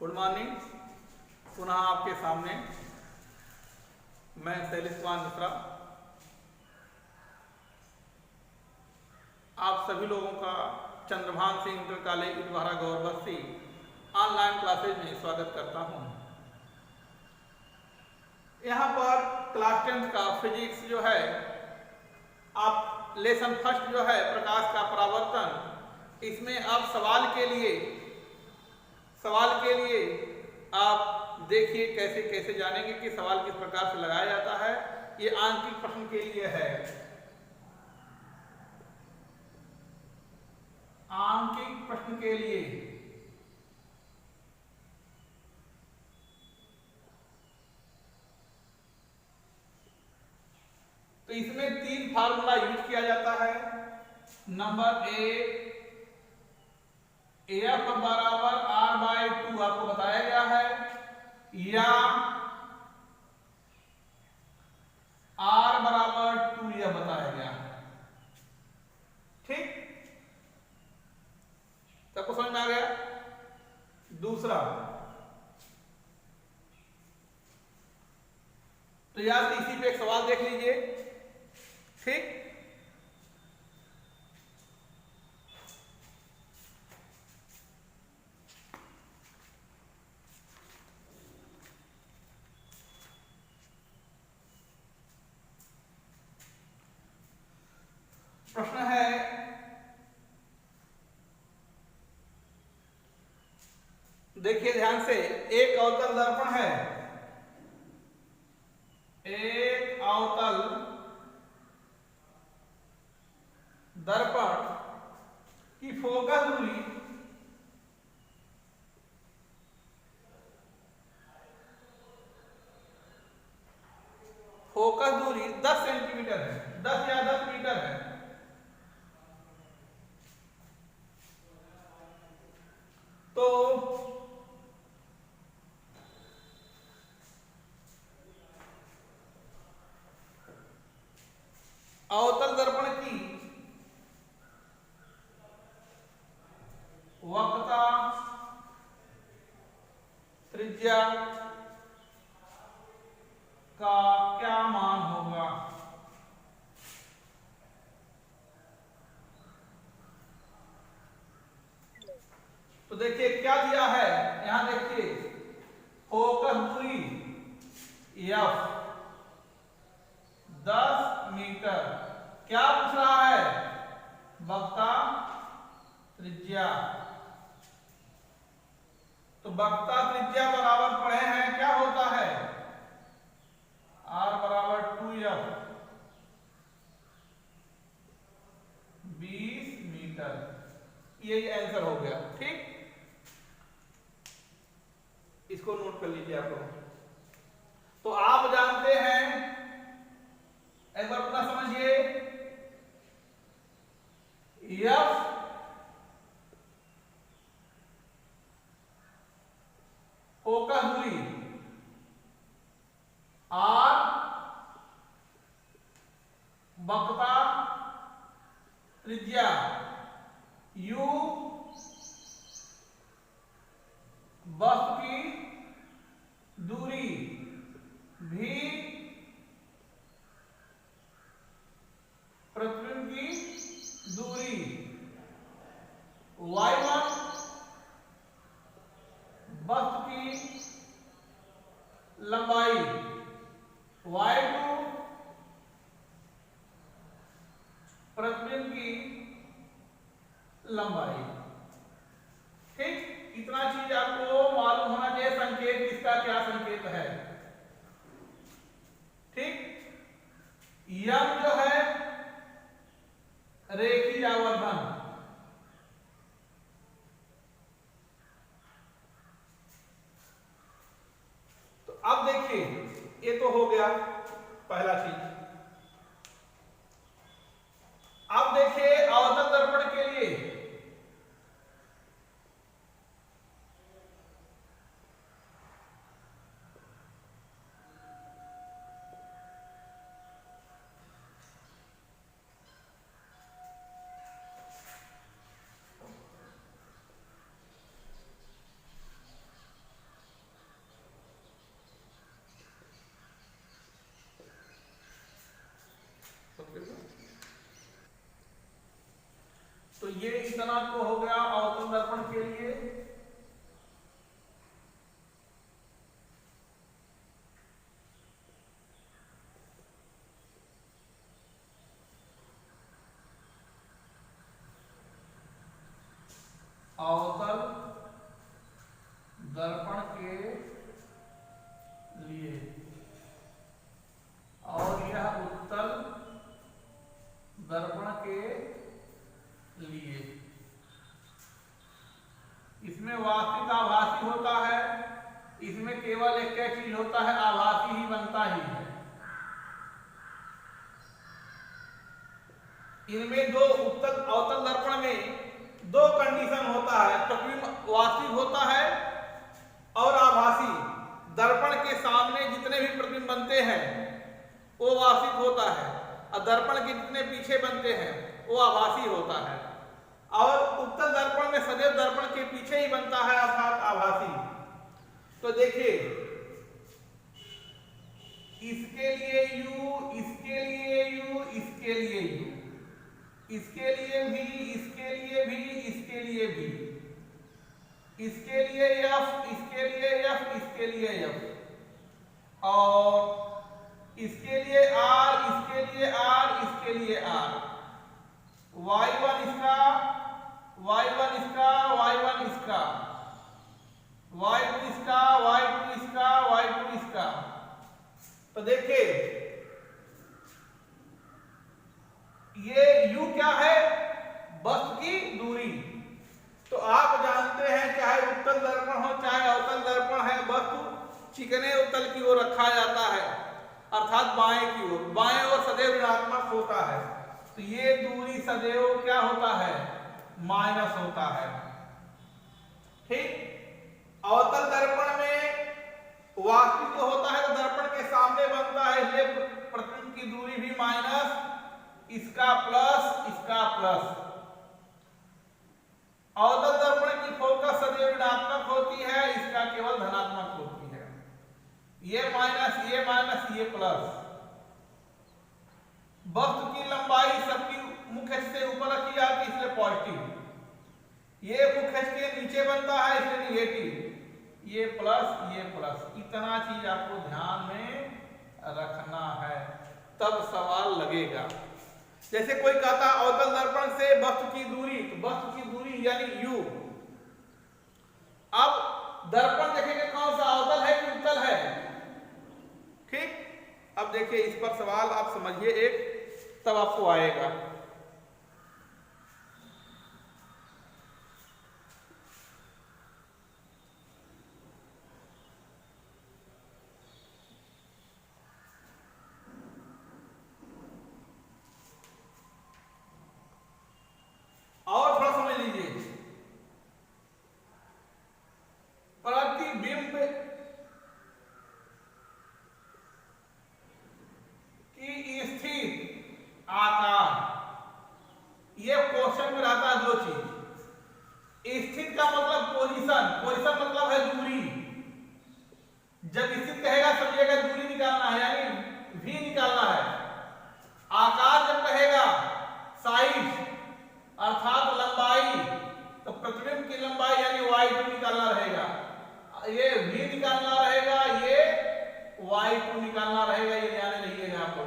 Good morning. पुनः आपके सामने मैं शैलेश कुमार मिश्रा आप सभी लोगों का Chandrabhan Singh inter college Itwara Gaurbasti online classes में स्वागत करता हूं। यहाँ पर क्लास 10 का फिजिक्स जो है आप लेसन फर्स्ट जो है प्रकाश का परावर्तन, इसमें आप सवाल के लिए आप देखिए कैसे कैसे जानेंगे कि सवाल किस प्रकार से लगाया जाता है। ये आंकिक प्रश्न के लिए है। आंकिक प्रश्न के लिए तो इसमें 3 फार्मूला यूज किया जाता है। नंबर 1 एफ बराबर r/2 आपको बताया गया है, या r बराबर 2 यह बताया गया है। ठीक, सबको समझ में आ गया। दूसरा तो यार इसी पे एक सवाल देख लीजिए। ठीक, प्रश्न है देखिए ध्यान से, एक अवतल दर्पण है, एक अवतल दर्पण की फोकस दूरी फोकस दूरी 10 सेंटीमीटर है, 10 या 10 मीटर है। तो अवतल दर्पण की वक्रता, त्रिज्या का क्या मान होगा? तो देखिए क्या दिया है, यहां देखिए फोकस दूरी F 10 मीटर, क्या पूछ रहा है? वक्रता त्रिज्या। तो वक्रता त्रिज्या बराबर पढ़े हैं, क्या होता है? r बराबर 2F 20 मीटर। यही आंसर हो गया। ठीक, इसको नोट कर लीजिए आप लोग। तो आप जानते हैं, एक बार अपना समझिए, F फोकस दूरी, R वक्रता त्रिज्या, U वस्तु की दूरी, V प्रतिबिंब की दूरी, Y1 वस्तु की लंबाई, Y2 प्रतिबिंब की लंबाई। ठीक, इतना चीज आपको मालूम होना चाहिए। संकेत इसका क्या संकेत है? ठीक, यम जो है रेखीय आवर्धन, तो अब देखिए ये तो हो गया पहला चीज। अब देखिए अवतल दर्पण के लिए ये इतना तो हो गया अवतल दर्पण के लिए। अवतल दर्पण के लिए, और यह उत्तल दर्पण के लिए। इसमें वास्तविक आभासी होता है, इसमें केवल एक क्या चीज होता है, आभासी ही बनता ही है। इनमें दो उत्तल अवतल दर्पण में दो कंडीशन होता है, प्रतिबिंब वास्तविक होता है और आभासी। दर्पण के सामने जितने भी प्रतिबिंब बनते हैं वो वास्तविक होता है, और दर्पण के जितने पीछे बनते हैं वो आभासी होता है। और उत्तल दर्पण में सदैव दर्पण के पीछे ही बनता है, अर्थात आभासी। तो देखिए, इसके लिए U, इसके लिए U, इसके लिए U, इसके लिए भी, इसके लिए भी, इसके लिए भी, इसके लिए F, इसके लिए F, इसके लिए F, और इसके लिए R, इसके लिए R, इसके लिए R। Y1 इसका, Y1 इसका, Y1 इसका, Y2 इसका, Y2 इसका, Y2 इसका। तो देखिए ये U क्या है, वस्तु की दूरी। तो आप जानते हैं चाहे उत्तल दर्पण हो चाहे अवतल दर्पण है, वस्तु चिकने उत्तल की ओर रखा जाता है, अर्थात बाएं की ओर। बाएं ओर सदैव ऋणात्मक होता है, तो ये दूरी सदैव क्या होता है, माइनस होता है। ठीक। अवतल दर्पण में वास्तविक होता है तो दर्पण के सामने बनता है, इसलिए प्रतिबिंब की दूरी भी माइनस, इसका प्लस, इसका प्लस। अवतल दर्पण की फोकस सदैव ऋणात्मक होती है, इसका केवल धनात्मक होती है। ये माइनस, ये माइनस, ये प्लस। वस्तु की लंबाई सबकी मुख्य अक्ष से ऊपर रखी जाती है, इसलिए पॉजिटिव। ये मुख्य अक्ष के नीचे बनता है, इसलिए निगेटिव। ये प्लस, ये प्लस। इतना चीज आपको ध्यान में रखना है, तब सवाल लगेगा। जैसे कोई कहता अवतल दर्पण से वस्तु की दूरी, तो वस्तु की दूरी यानी U। अब दर्पण देखेंगे कौन सा, अवतल है कि उत्तल है। ठीक। अब देखिए इस पर सवाल आप समझिए एक, तब आपको आएगा। और थोड़ा समझ लीजिए, प्रतिबिंब की स्थिर आकार, ये क्वेश्चन में रहता है दो चीज। स्थिर का मतलब पोजीशन, पोजीशन मतलब है दूरी। जब स्थिर कहेगा समझिएगा दूरी निकालना है, यानी V निकालना है। आकार जब कहेगा साइज अर्थात लंबाई, तो प्रतिबिंब की लंबाई यानी y2 निकालना रहेगा। ये V निकालना रहेगा, ये y2 निकालना रहेगा। ये ध्यान रखिएगा आपको,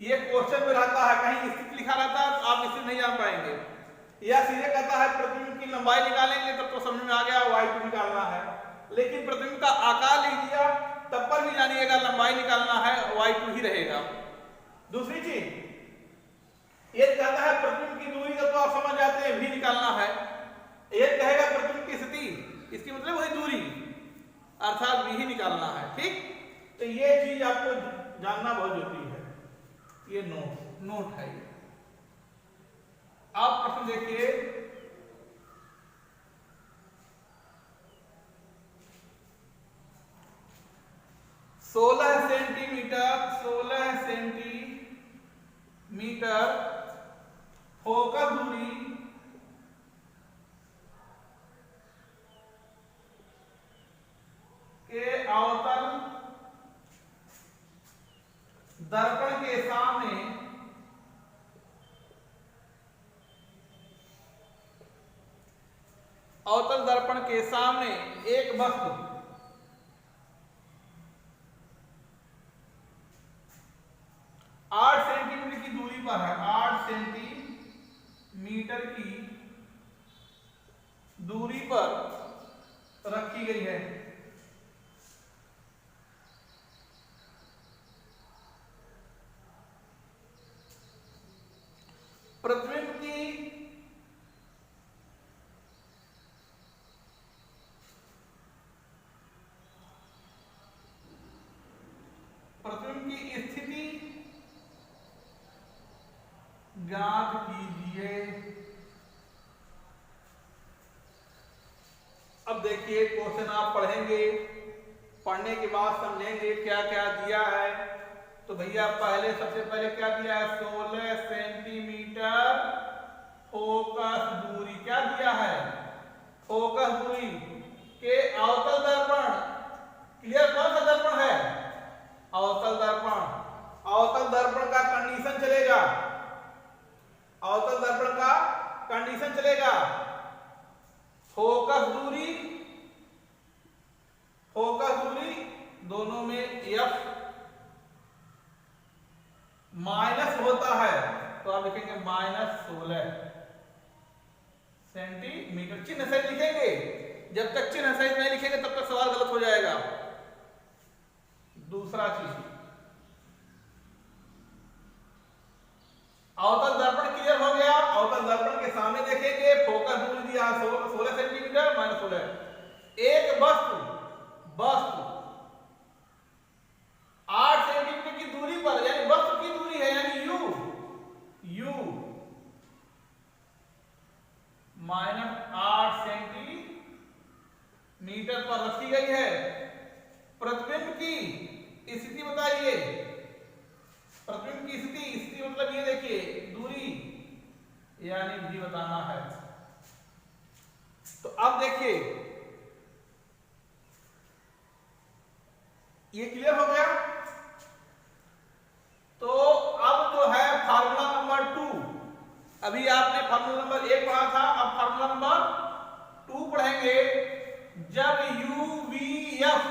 ये क्वेश्चन में रहता है, कहीं स्थित लिखा रहता है तो आप स्थित नहीं जान पाएंगे। या सीधे कहता है प्रतिबिंब की लंबाई निकालेंगे, तब तो समझ में आ गया y2 निकालना है। लेकिन प्रतिबिंब का आकार लिख दिया, तब पर भी जानिएगा लंबाई निकालना है, y2 ही रहेगा। दूसरी चीज ये कहता है प्रतिबिंब की दूरी, तो आप समझ जाते हैं V निकालना है। ये कहेगा प्रतिबिंब की स्थिति, इसकी मतलब वही दूरी अर्थात V ही निकालना है। ठीक। तो ये चीज आपको जानना बहुत जरूरी है। ये नोट है। आप प्रश्न देखिए, 16 सेंटीमीटर फोकस दूरी के अवतल दर्पण के सामने अवतल दर्पण के सामने एक वस्तु 8 सेंटीमीटर की दूरी पर है, 8 सेंटीमीटर की दूरी पर रखी गई है। प्रतिबिंब की स्थिति ज्ञात कीजिए। अब देखिए क्वेश्चन आप पढ़ेंगे, पढ़ने के बाद समझेंगे क्या क्या दिया है। तो भैया सबसे पहले क्या दिया है, 16 सेंटीमीटर फोकस दूरी। क्या दिया है, फोकस दूरी के अवतल दर्पण। क्लियर, कौन सा दर्पण है, अवतल दर्पण। अवतल दर्पण का कंडीशन चलेगा, अवतल दर्पण का कंडीशन चलेगा, फोकस दूरी दोनों में F माइनस होता है, तो आप लिखेंगे -16 सेंटीमीटर। चिन्ह सहित लिखेंगे, जब तक चिन्ह सहित नहीं लिखेंगे तब तक सवाल गलत हो जाएगा। दूसरा चीज, अवतल दर्पण क्लियर हो गया। अवतल दर्पण के सामने देखेंगे, फोकस दूरी दिया 16 सेंटीमीटर -16। एक वस्तु 8 सेंटीमीटर की दूरी पर, यानी वस्तु की दूरी है, यानी u -8 सेंटीमीटर पर रखी गई है। प्रतिबिंब की स्थिति बताइए, प्रतिबिंब की स्थिति मतलब ये देखिए दूरी, यानी v बताना है। तो अब देखिए ये क्लियर हो गया। तो अब जो है फार्मूला नंबर 2, अभी आपने फार्मूला नंबर 1 पढ़ा था, अब फार्मूला नंबर 2 पढ़ेंगे। जब UVF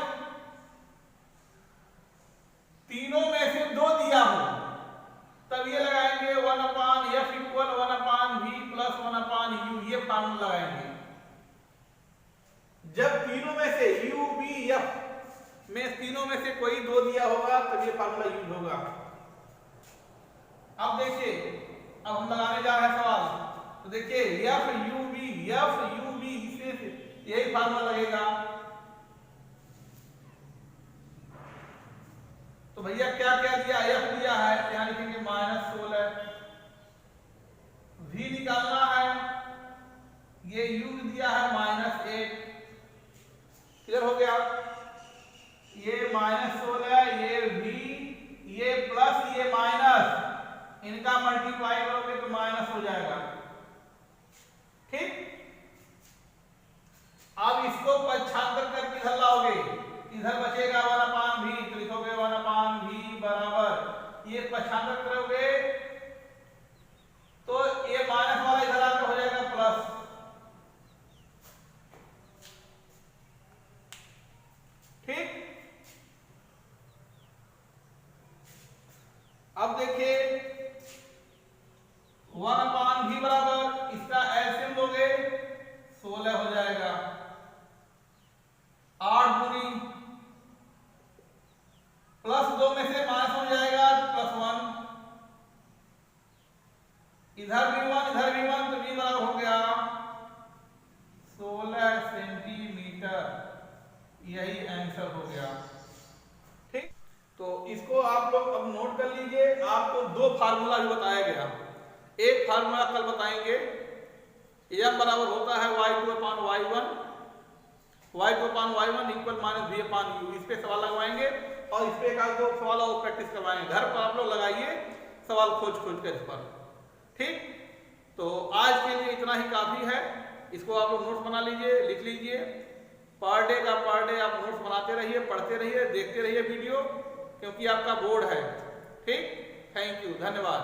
तीनों में से 2 दिया हो तब ये लगाएंगे 1/F = 1/V + 1/U, ये फार्मूला लगाएंगे। जब तीनों में से UVF में तीनों में से कोई 2 दिया होगा तब ये फार्मूला यूज होगा। अब देखिए, अब हम लगाने जा रहे हैं सवाल। तो देखिए FUV से यही फार्मूला लगेगा। तो भैया क्या क्या दिया, F दिया है, यहाँ लिखेंगे -16, V निकालना है, ये U दिया है -1। क्लियर हो गया, ये -16, ये V, ये प्लस, ये माइनस, इनका मल्टीप्लाई करोगे तो माइनस हो जाएगा। ठीक, अब इसको पक्षांतर करके इधर लाओगे, इधर बचेगा 1/V, तो लिखोगे 1/V बराबर, ये पक्षांतर करोगे तो ये माइनस वाला इधर आकर हो जाएगा प्लस। ठीक, अब देखिए 1/V बराबर, इसका एलसीएम लोगे 16 हो जाएगा। 8 दूनी +2 में से माइनस हो जाएगा तो +1, इधर भी 1 इधर भी 1, तो V बराबर हो गया 16 सेंटीमीटर। यही आंसर हो गया। ठीक, तो इसको आप लोग अब नोट कर लीजिए। आपको 2 फार्मूला भी बताया गया, एक फार्मूला कल बताएंगे। M बराबर होता है y2/y1, y2/y1 = -v/u। इस पे सवाल लगवाएंगे और इस पे का जो सवाल और प्रैक्टिस करवाएंगे। घर पर आप लोग लगाइए सवाल खोज कर इस पर। ठीक, तो आज के लिए इतना ही काफी है। इसको आप लोग नोट्स बना लीजिए, लिख लीजिए। पर डे आप नोट्स बनाते रहिए, पढ़ते रहिए, देखते रहिए वीडियो, क्योंकि आपका बोर्ड है। ठीक, थैंक यू, धन्यवाद।